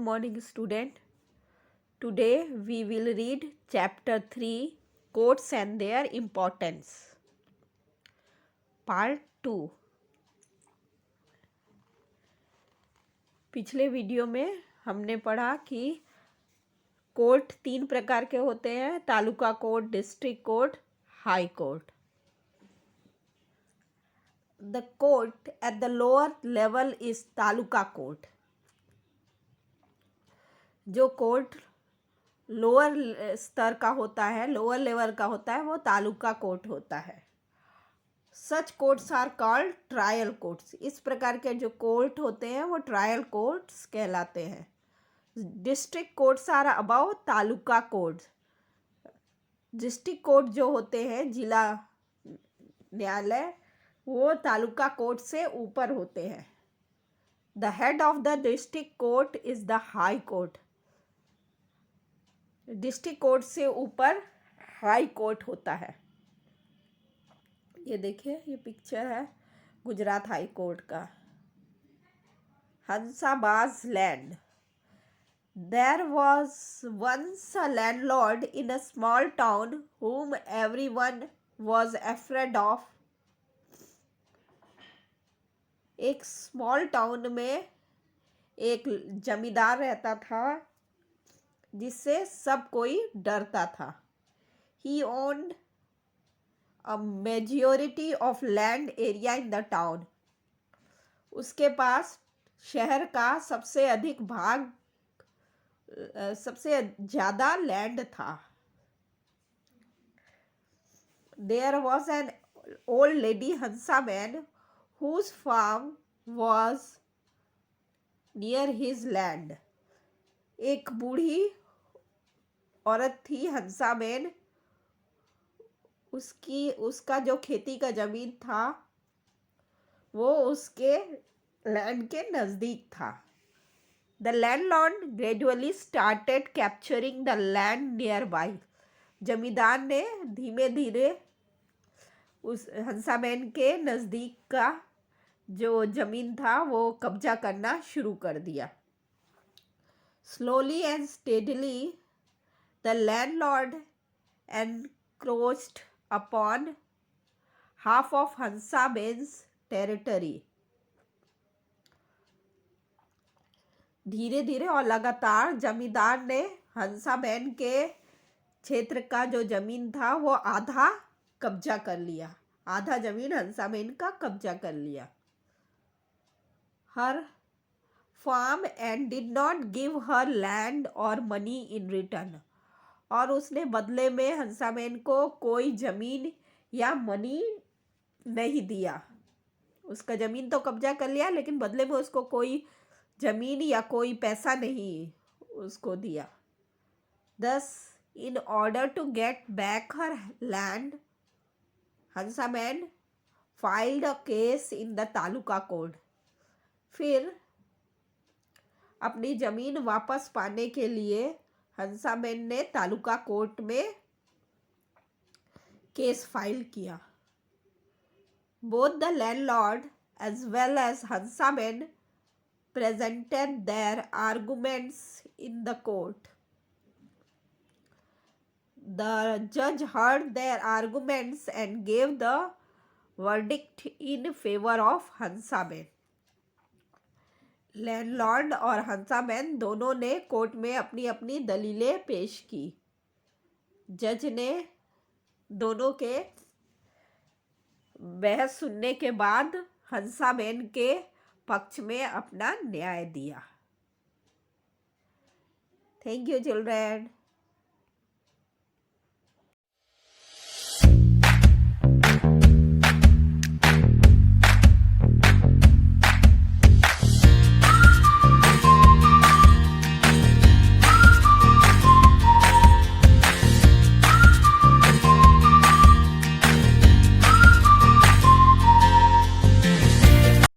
morning, student. Today we will read chapter 3, Courts and their importance. Part 2. पिछले video में हमने पढ़ा कि कोर्ट 3 प्रकार के होते हैं: taluka court, district court, high court. The court at the lower level is taluka court. जो कोर्ट लोअर स्तर का होता है, लोअर लेवल का होता है, वो तालुका कोर्ट होता है. Such courts are called trial courts. इस प्रकार के जो कोर्ट होते हैं वो ट्रायल कोर्ट्स कहलाते हैं. District courts are above taluka court. District court जो होते हैं, जिला न्यायालय, वो तालुका कोर्ट से ऊपर होते हैं. The head of the district court is the high court. District court से ऊपर हाई कोर्ट होता है. ये देखिए, ये पिक्चर है गुजरात हाई कोर्ट का. हंसाबाज land. There was once a landlord in a small town whom everyone was afraid of. एक स्मॉल टाउन में एक जमींदार रहता था जिससे सब कोई डरता था. He owned a majority of land area in the town. उसके पास शहर का सबसे अधिक भाग, सबसे ज़्यादा लैंड था. There was an old lady Hansaman whose farm was near his land. एक बूढ़ी औरत थी हंसाबेन. उसका जो खेती का ज़मीन था वो उसके लैंड के नज़दीक था. The landlord gradually started capturing the land nearby. जमींदार ने धीमे धीरे उस हंसाबेन के नज़दीक का जो ज़मीन था वो कब्जा करना शुरू कर दिया. Slowly and steadily, the landlord encroached upon half of Hansaben's territory. धीरे धीरे और लगातार जमींदार ने हंसाबेन के क्षेत्र का जो जमीन था वो आधा कब्जा कर लिया. आधा जमीन हंसाबेन का कब्जा कर लिया. Her farm and did not give her land or money in return. और उसने बदले में हंसाबेन को कोई जमीन या मनी नहीं दिया. उसका जमीन तो कब्जा कर लिया लेकिन बदले में उसको कोई जमीन या कोई पैसा नहीं उसको दिया. Thus, in order to get back her land, Hansaben filed a case in the taluka court. फिर अपनी जमीन वापस पाने के लिए हंसाबेन ने तालुका कोर्ट में केस फाइल किया. Both the landlord as well as Hansaben presented their arguments in the court. The judge heard their arguments and gave the verdict in favor of Hansaben. Landlord और हंसाबेन दोनों ने कोर्ट में अपनी अपनी दलीलें पेश की. जज ने दोनों के बहस सुनने के बाद हंसाबेन के पक्ष में अपना न्याय दिया. Thank you children.